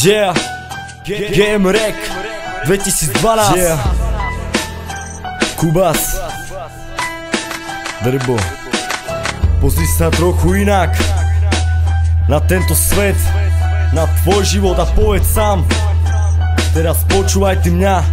Yeah, Game Rec 2012. Yeah, Kubas, Drbo. Pozri sa trochu inak na tento svet, na tvoj život a povedz sám. Teraz počúvaj ty mňa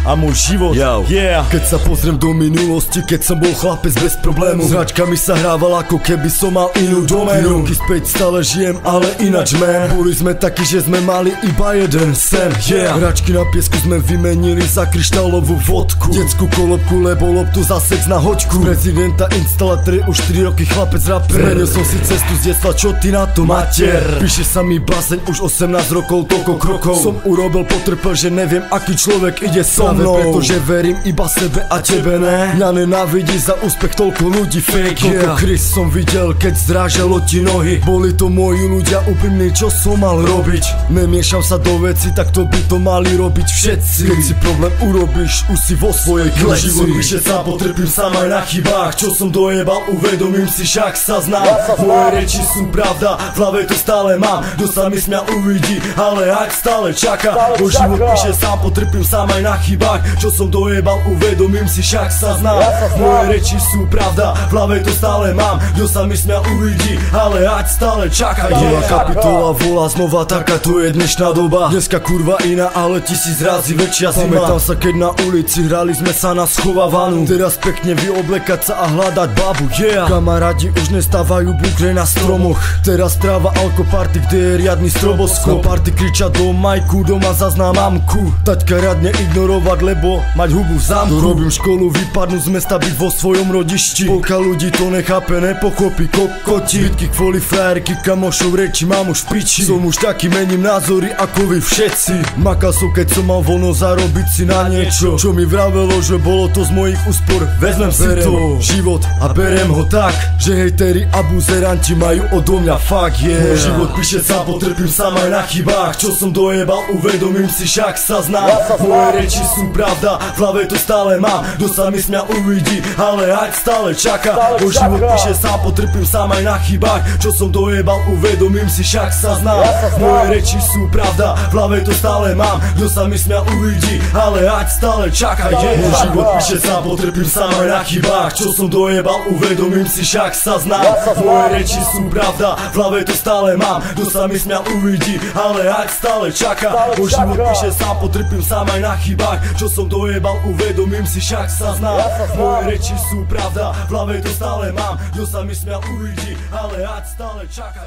a môj život. Yeah. Keď sa pozriem do minulosti, keď som bol chlapec bez problémov, s hračkami sa hrával ako keby som mal inú doménu. Roky späť stále žijem, ale inač man. Boli sme takí, že sme mali iba jeden sen. Yeah. Hračky na piesku sme vymenili za kryštálovú vodku, detskú kolobku, lebo loptu za sex na hoďku. Prezidenta instalatér, už 3 roky chlapec rapper. Zmenil som si cestu z detstva, čo ty na to mater? Píše sa mi báseň, už 18 rokov, toľko krokov som urobil, potrpel, že neviem aký človek ide so mnou. Pretože verím iba sebe a tebe ne. Mňa nenávidí za úspech toľko ľudí fake. Koľko krys som videl, keď zrážalo ti nohy. Boli to moji ľudia úprimní, čo som mal robiť. Nemiešam sa do veci, tak to by to mali robiť všetci. Keď si problém urobíš, už si vo svojej kleci. Život píše sám, potrpím sám aj na chybách. Čo som dojebal, uvedomím si, však sa znám. Moje reči sú pravda, v hlave to stále mám. Kto sa mi smial uvidí, ale ať stále čaká. Bo život píše sám, potrpím sám aj na chybách. Čo som dojebal, uvedomím si, však sa znám. Moje reči sú pravda, v hlave to stále mám. Kto sa mi smial uvidí, ale ať stále čaká. Nová kapitola volá znova, taká to je dnešná doba. Dneska kurva iná, ale 1000 razy väčšia zima. Pamätám sa, keď na ulici hrali sme sa na schovávanú. Teraz pekne vyoblekať sa a hľadať babu, yeah. Kamarádi už nestávajú bukle na stromoch. Teraz tráva alkoparty, kde je riadny stroboskop. Party kriča do majku, doma zaznám mamku. Taťka riadne ignorovať, lebo mať hubu v zámku. Robím školu, vypadnú z mesta, byť vo svojom rodišti. Polka ľudí to nechápe, nepochopí kokoti. Bitky kvôli frajerky, kamošov reči mám už v piči. Som už taký, mením názory ako vy všetci. Makal som, keď som mal voľno zarobiť si na niečo, čo mi vravelo, že bolo to z mojich úspor. Vezmem si to život a berem ho tak, že hejteri a buzeranti majú odo mňa fuck yeah. Môj život píše sám, potrpím sám aj na chybách. Čo som dojebal, uvedomím si, však sa znám. Moje reči sú pravda, v hlave to stále mám. Kto sa mi smial uvidí, ale ať stále čaká. Bo život píše sám, potrpím sám aj na chybách. Čo som dojebal, uvedomím si, však sa znám. Moje reči sú pravda, v hlave to stále mám. Kto sa mi smial uvidí, ale ať stále čaká. Môj život píše sám, potrpím sám aj na chybách. Čo som dojebal, uvedomím si, však sa znám. Moje reči sú pravda, v hlave to stále mám. Kto sa mi smial uvidí, ale ať stále čaká. Bo život píše sám, potrpím sám aj na chybách. Čo som dojebal, uvedomím si, však sa znám. Moje reči sú pravda, v hlave to stále mám. Kto sa mi smial uvidí, ale ať stále čaká.